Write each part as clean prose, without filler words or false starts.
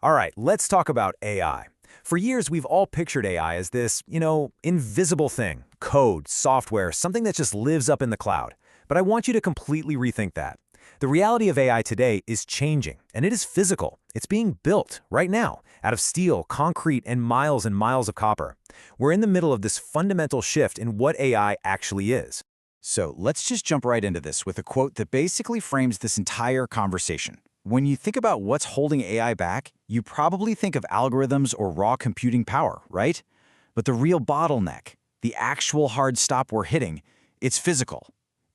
All right, let's talk about AI. For years, we've all pictured AI as this, invisible thing, code, software, something that just lives up in the cloud. But I want you to completely rethink that. The reality of AI today is changing, and it is physical. It's being built right now out of steel, concrete, and miles of copper. We're in the middle of this fundamental shift in what AI actually is. So let's just jump right into this with a quote that basically frames this entire conversation. When you think about what's holding AI back, you probably think of algorithms or raw computing power, right? But the real bottleneck, the actual hard stop we're hitting, it's physical.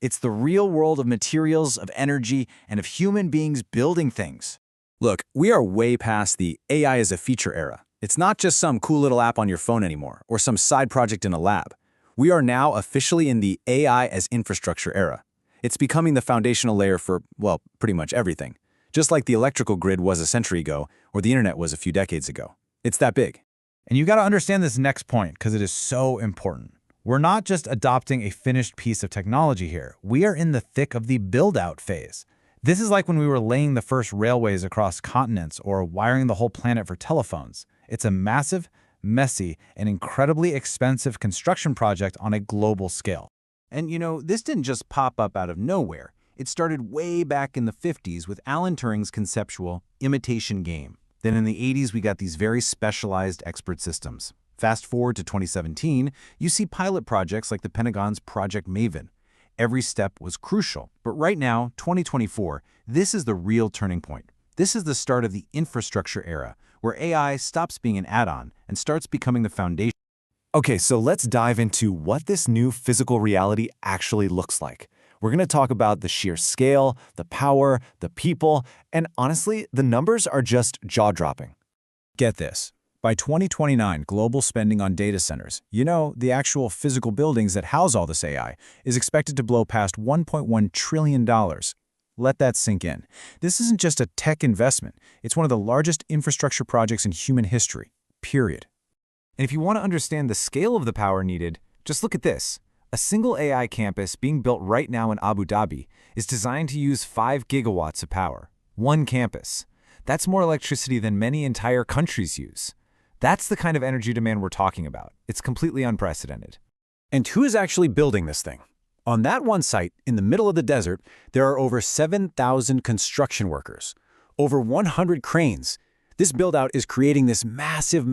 It's the real world of materials, of energy, and of human beings building things. Look, we are way past the AI as a feature era. It's not just some cool little app on your phone anymore, or some side project in a lab. We are now officially in the AI as infrastructure era. It's becoming the foundational layer for, well, pretty much everything. Just like the electrical grid was a century ago, or the internet was a few decades ago. It's that big. And you got to understand this next point because it is so important. We're not just adopting a finished piece of technology here. We are in the thick of the build-out phase. This is like when we were laying the first railways across continents or wiring the whole planet for telephones. It's a massive, messy, and incredibly expensive construction project on a global scale. And this didn't just pop up out of nowhere. It started way back in the 50s with Alan Turing's conceptual imitation game. Then in the 80s, we got these very specialized expert systems. Fast forward to 2017, you see pilot projects like the Pentagon's Project Maven. Every step was crucial. But right now, 2024, this is the real turning point. This is the start of the infrastructure era, where AI stops being an add-on and starts becoming the foundation. Okay, so let's dive into what this new physical reality actually looks like. We're going to talk about the sheer scale, the power, the people, and honestly, the numbers are just jaw-dropping. Get this. By 2029, global spending on data centers, the actual physical buildings that house all this AI, is expected to blow past $1.1 trillion. Let that sink in. This isn't just a tech investment. It's one of the largest infrastructure projects in human history, period. And if you want to understand the scale of the power needed, just look at this. A single AI campus being built right now in Abu Dhabi is designed to use 5 gigawatts of power. One campus. That's more electricity than many entire countries use. That's the kind of energy demand we're talking about. It's completely unprecedented. And who is actually building this thing? On that one site, in the middle of the desert, there are over 7,000 construction workers, over 100 cranes. This build-out is creating this massive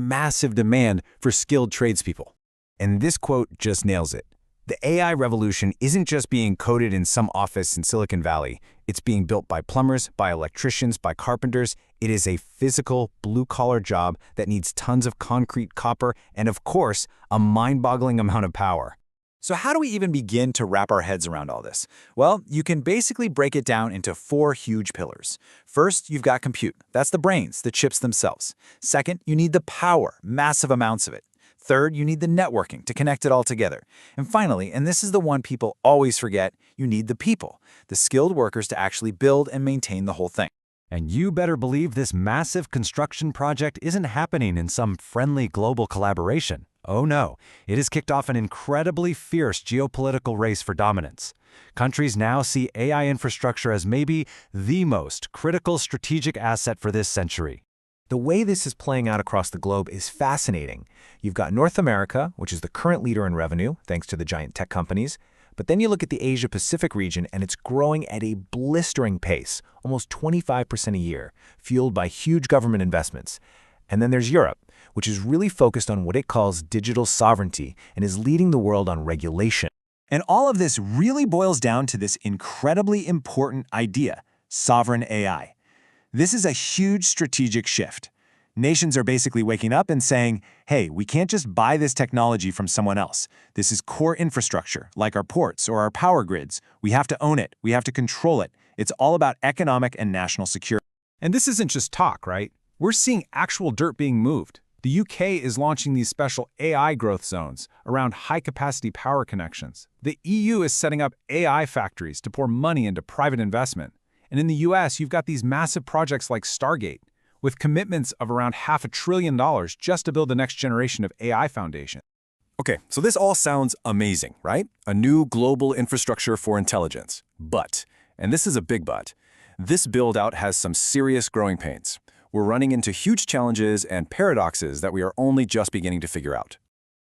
demand for skilled tradespeople. And this quote just nails it. The AI revolution isn't just being coded in some office in Silicon Valley. It's being built by plumbers, by electricians, by carpenters. It is a physical, blue-collar job that needs tons of concrete, copper, and of course, a mind-boggling amount of power. So how do we even begin to wrap our heads around all this? Well, you can basically break it down into 4 huge pillars. First, you've got compute. That's the brains, the chips themselves. Second, you need the power, massive amounts of it. Third, you need the networking to connect it all together. And finally, and this is the one people always forget, you need the people, the skilled workers to actually build and maintain the whole thing. And you better believe this massive construction project isn't happening in some friendly global collaboration. Oh no, it has kicked off an incredibly fierce geopolitical race for dominance. Countries now see AI infrastructure as maybe the most critical strategic asset for this century. The way this is playing out across the globe is fascinating. You've got North America, which is the current leader in revenue, thanks to the giant tech companies. But then you look at the Asia-Pacific region, and it's growing at a blistering pace, almost 25% a year, fueled by huge government investments. And then there's Europe, which is really focused on what it calls digital sovereignty and is leading the world on regulation. And all of this really boils down to this incredibly important idea, sovereign AI. This is a huge strategic shift. Nations are basically waking up and saying, hey, we can't just buy this technology from someone else. This is core infrastructure, like our ports or our power grids. We have to own it. We have to control it. It's all about economic and national security. And this isn't just talk, right? We're seeing actual dirt being moved. The UK is launching these special AI growth zones around high-capacity power connections. The EU is setting up AI factories to pour money into private investment. And in the US, you've got these massive projects like Stargate, with commitments of around $500 billion just to build the next generation of AI foundation. Okay, so this all sounds amazing, right? A new global infrastructure for intelligence. But, and this is a big but, this build-out has some serious growing pains. we're running into huge challenges and paradoxes that we are only just beginning to figure out.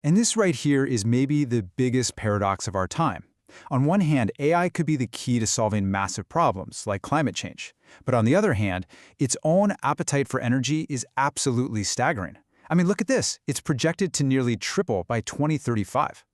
And this right here is maybe the biggest paradox of our time. On one hand, AI could be the key to solving massive problems like climate change. But on the other hand, its own appetite for energy is absolutely staggering. I mean, look at this. It's projected to nearly triple by 2035.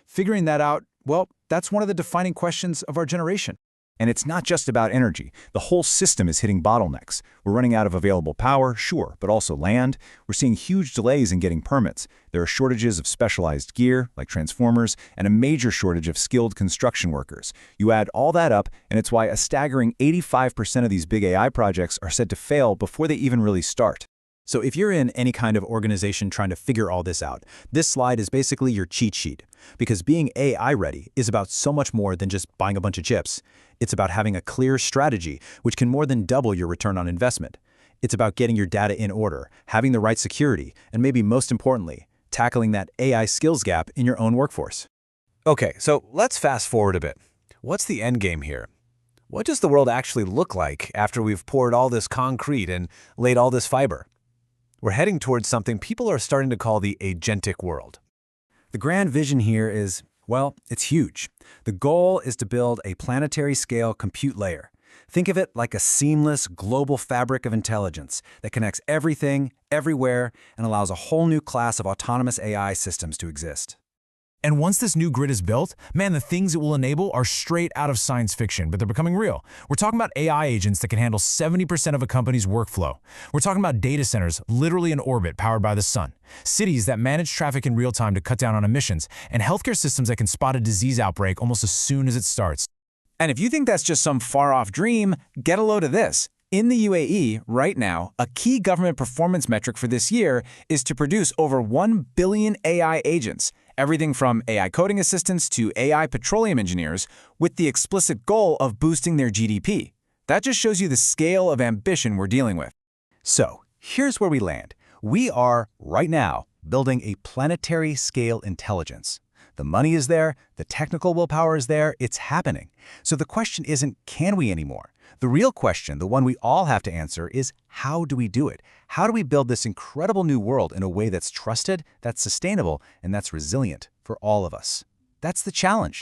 Figuring that out, well, that's one of the defining questions of our generation. And it's not just about energy. The whole system is hitting bottlenecks. We're running out of available power, sure, but also land. We're seeing huge delays in getting permits. There are shortages of specialized gear, like transformers, and a major shortage of skilled construction workers. You add all that up, and it's why a staggering 85% of these big AI projects are said to fail before they even really start. So if you're in any kind of organization trying to figure all this out, this slide is basically your cheat sheet. Because being AI ready is about so much more than just buying a bunch of chips. It's about having a clear strategy, which can more than double your return on investment. It's about getting your data in order, having the right security, and maybe most importantly, tackling that AI skills gap in your own workforce. Okay, so let's fast forward a bit. What's the end game here? What does the world actually look like after we've poured all this concrete and laid all this fiber? We're heading towards something people are starting to call the agentic world. The grand vision here is, well, it's huge. The goal is to build a planetary-scale compute layer. Think of it like a seamless global fabric of intelligence that connects everything, everywhere, and allows a whole new class of autonomous AI systems to exist. And once this new grid is built, man, the things it will enable are straight out of science fiction, but they're becoming real. We're talking about AI agents that can handle 70% of a company's workflow. We're talking about data centers literally in orbit powered by the sun, cities that manage traffic in real time to cut down on emissions, and healthcare systems that can spot a disease outbreak almost as soon as it starts. And if you think that's just some far-off dream, get a load of this. In the UAE, right now, a key government performance metric for this year is to produce over 1 billion AI agents, everything from AI coding assistants to AI petroleum engineers, with the explicit goal of boosting their GDP. That just shows you the scale of ambition we're dealing with. So, here's where we land. We are, right now, building a planetary-scale intelligence. The money is there, the technical willpower is there, it's happening. So the question isn't, can we anymore? The real question, the one we all have to answer, is how do we do it? How do we build this incredible new world in a way that's trusted, that's sustainable, and that's resilient for all of us? That's the challenge.